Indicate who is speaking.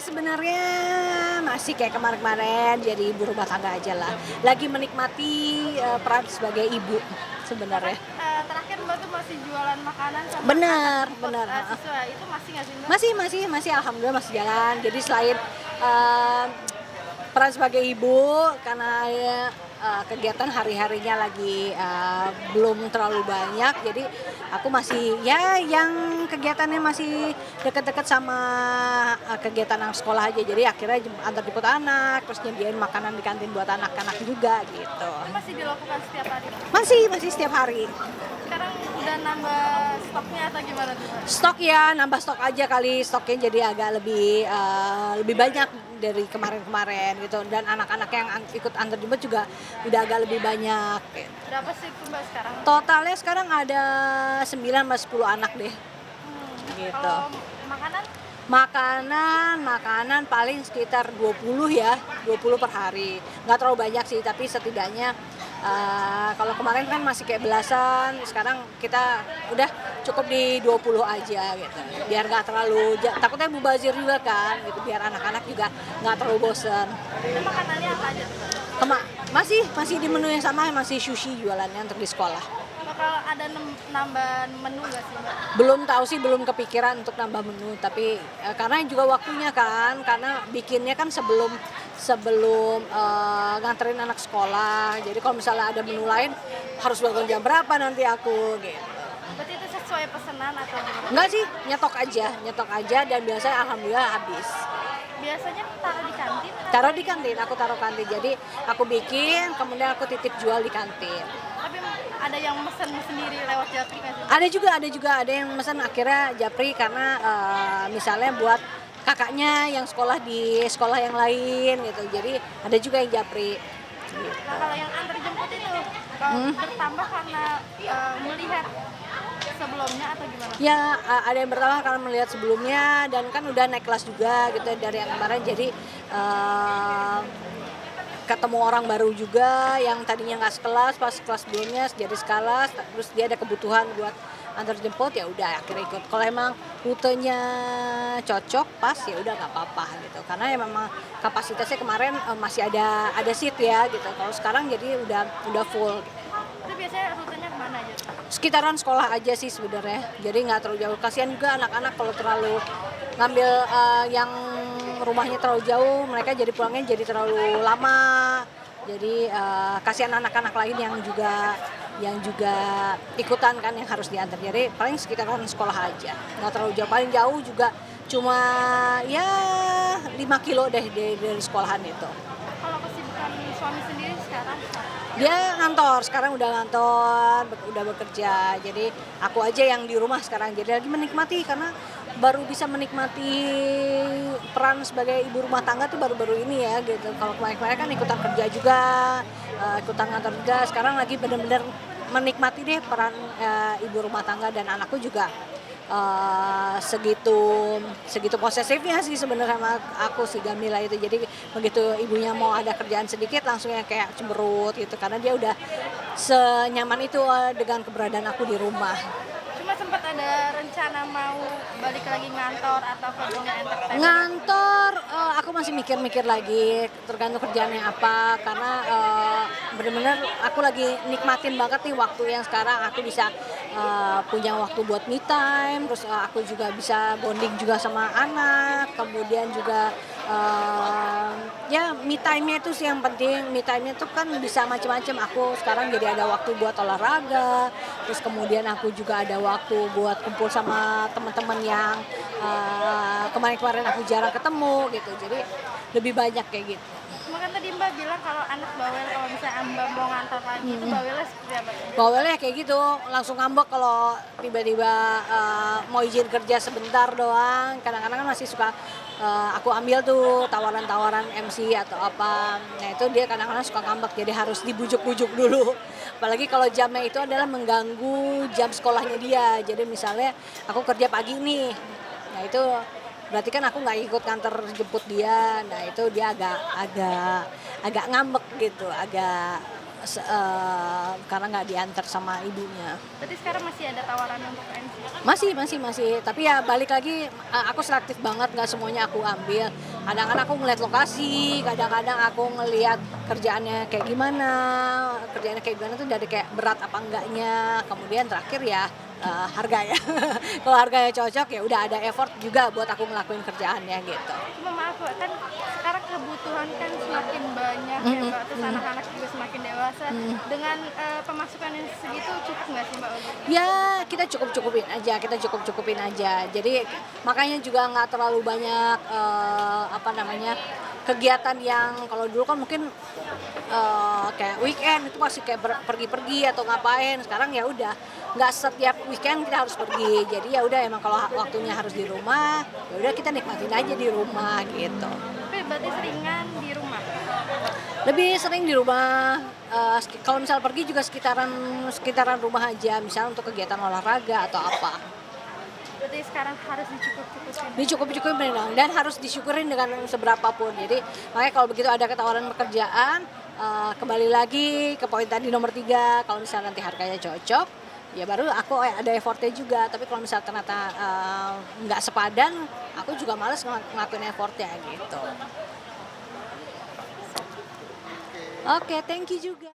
Speaker 1: sebenarnya masih kayak kemarin-kemarin jadi ibu rumah tangga aja lah. Lagi menikmati peran sebagai ibu sebenarnya.
Speaker 2: Terakhir Mbak tuh masih jualan makanan sama
Speaker 1: Benar,
Speaker 2: antar
Speaker 1: benar.
Speaker 2: siswa. Itu masih nggak sih Mbak?
Speaker 1: Masih alhamdulillah masih jalan. Jadi selain eh, peran sebagai ibu karena kegiatan hari-harinya lagi belum terlalu banyak, jadi aku masih ya yang kegiatannya masih deket-deket sama kegiatan anak sekolah aja. Jadi akhirnya antar jemput anak, terus nyediain makanan di kantin buat anak-anak juga gitu.
Speaker 2: Itu masih dilakukan setiap hari.
Speaker 1: Masih setiap hari.
Speaker 2: Sekarang udah nambah stoknya atau gimana tuh Mbak?
Speaker 1: Stok ya, nambah stok aja kali, stoknya jadi agak lebih banyak dari kemarin-kemarin gitu. Dan anak-anak yang ikut antar jemput juga udah agak lebih banyak gitu.
Speaker 2: Berapa sih tuh Mbak sekarang?
Speaker 1: Totalnya sekarang ada 9 sama 10 anak deh gitu.
Speaker 2: Kalau makanan?
Speaker 1: Makanan paling sekitar 20 ya, 20 per hari. Nggak terlalu banyak sih, tapi setidaknya kalau kemarin kan masih kayak belasan, sekarang kita udah cukup di 20 aja gitu. Biar nggak terlalu, takutnya mubazir juga kan gitu, biar anak-anak juga nggak terlalu bosen.
Speaker 2: Itu makanannya apa aja tuh Mbak?
Speaker 1: Masih di menu yang sama, masih sushi jualannya untuk di sekolah.
Speaker 2: Bakal ada nambahan menu nggak sih Mbak?
Speaker 1: Belum tahu sih, belum kepikiran untuk nambah menu, tapi karena juga waktunya kan, karena bikinnya kan sebelum nganterin anak sekolah. Jadi kalau misalnya ada menu lain harus bangun jam berapa nanti aku gitu.
Speaker 2: Berarti itu sesuai pesanan atau gimana?
Speaker 1: Enggak sih, nyetok aja dan biasanya alhamdulillah habis.
Speaker 2: Biasanya taruh di kantin?
Speaker 1: Aku taruh kantin. Jadi aku bikin, kemudian aku titip jual di kantin.
Speaker 2: Tapi ada yang mesen sendiri lewat Japri nggak sih?
Speaker 1: Ada juga yang mesen akhirnya Japri karena misalnya buat kakaknya yang sekolah di sekolah yang lain gitu. Jadi ada juga yang Japri.
Speaker 2: Nah kalau yang antar jemput itu bertambah karena melihat sebelumnya atau gimana?
Speaker 1: Ya ada yang bertambah karena melihat sebelumnya dan kan udah naik kelas juga gitu dari yang kemarin, jadi ketemu orang baru juga yang tadinya nggak sekelas, pas kelas sebelumnya jadi sekelas, terus dia ada kebutuhan buat antar jemput, ya udah akhirnya ikut. Kalau emang rutenya cocok pas ya udah nggak apa-apa gitu, karena ya memang kapasitasnya kemarin masih ada seat ya gitu. Kalau sekarang jadi udah full.
Speaker 2: Itu biasanya rutenya kemana aja?
Speaker 1: Sekitaran sekolah aja sih sebenarnya, jadi nggak terlalu jauh. Kasihan juga anak-anak kalau terlalu ngambil yang rumahnya terlalu jauh, mereka jadi pulangnya jadi terlalu lama. Jadi kasihan anak-anak lain yang juga ikutan kan, yang harus diantar. Jadi paling sekitaran sekolah aja, nggak terlalu jauh. Paling jauh juga cuma ya 5 kilo deh dari sekolahan itu.
Speaker 2: Kalau kesibukan suami sendiri sekarang?
Speaker 1: Dia ngantor, sekarang udah bekerja. Jadi aku aja yang di rumah sekarang. Jadi lagi menikmati, karena baru bisa menikmati peran sebagai ibu rumah tangga tuh baru-baru ini ya gitu. Kalau kemarin-kemarin kan ikutan kerja juga, ikutan ngantor juga. Sekarang lagi benar-benar menikmati deh peran ibu rumah tangga, dan anakku juga segitu posesifnya sih sebenarnya sama aku si Gamila itu. Jadi begitu ibunya mau ada kerjaan sedikit langsung yang kayak cemberut gitu, karena dia udah senyaman itu dengan keberadaan aku di rumah.
Speaker 2: Cuma sempat ada rencana mau balik lagi ngantor atau ke dunia entertainment?
Speaker 1: Ngantor, aku masih mikir-mikir lagi, tergantung kerjaannya apa, karena bener-bener aku lagi nikmatin banget nih waktu yang sekarang. Aku bisa punya waktu buat me time, terus aku juga bisa bonding juga sama anak, kemudian juga ya me time-nya itu sih yang penting. Me time-nya itu kan bisa macam-macam. Aku sekarang jadi ada waktu buat olahraga, terus kemudian aku juga ada waktu buat kumpul sama teman-teman yang kemarin-kemarin aku jarang ketemu gitu. Jadi lebih banyak kayak gitu.
Speaker 2: Makan tadi Mbak bilang kalau anak bawel, kalau misalnya Mbak mau ngantor lagi itu bawelnya seperti apa?
Speaker 1: Bawelnya kayak gitu, langsung ngambek kalau tiba-tiba mau izin kerja sebentar doang. Kadang-kadang kan masih suka aku ambil tuh tawaran-tawaran MC atau apa. Nah itu dia kadang-kadang suka ngambek, jadi harus dibujuk-bujuk dulu. Apalagi kalau jamnya itu adalah mengganggu jam sekolahnya dia. Jadi misalnya aku kerja pagi nih, nah itu berarti kan aku nggak ikut kantor jemput dia. Nah itu dia agak ngambek gitu, karena nggak diantar sama ibunya.
Speaker 2: Berarti sekarang masih ada tawaran untuk MC?
Speaker 1: Masih. Tapi ya balik lagi, aku selektif banget, nggak semuanya aku ambil. Kadang-kadang aku ngeliat lokasi, kadang-kadang aku ngeliat kerjaannya kayak gimana tuh dari kayak berat apa enggaknya. Kemudian terakhir ya harga ya. Kalau harganya cocok ya udah ada effort juga buat aku ngelakuin kerjaannya gitu.
Speaker 2: Cuma maaf Mbak, kan sekarang kebutuhan kan semakin banyak ya Mbak, terus anak-anak juga semakin dewasa. Dengan pemasukan yang segitu cukup nggak sih Mbak untuk
Speaker 1: Ya kita cukup-cukupin aja. Jadi makanya juga nggak terlalu banyak kegiatan yang kalau dulu kan mungkin kayak weekend itu masih kayak pergi-pergi atau ngapain. Sekarang ya udah nggak setiap weekend kita harus pergi. Jadi ya udah emang kalau waktunya harus di rumah, ya udah kita nikmatin aja di rumah gitu.
Speaker 2: tapi berarti seringan di rumah?
Speaker 1: Lebih sering di rumah. Kalau misal pergi juga sekitaran rumah aja, misal untuk kegiatan olahraga atau apa.
Speaker 2: Berarti sekarang harus dicukup-cukupin.
Speaker 1: Dicukup-cukupin dong, dan harus disyukurin dengan seberapa pun. Jadi makanya kalau begitu ada ketawaran pekerjaan, kembali lagi ke poin tadi nomor 3, kalau misalnya nanti harganya cocok, ya baru aku ada effortnya juga. Tapi kalau misalnya ternyata nggak sepadan, aku juga males ngelakuin effortnya gitu. Oke, thank you juga.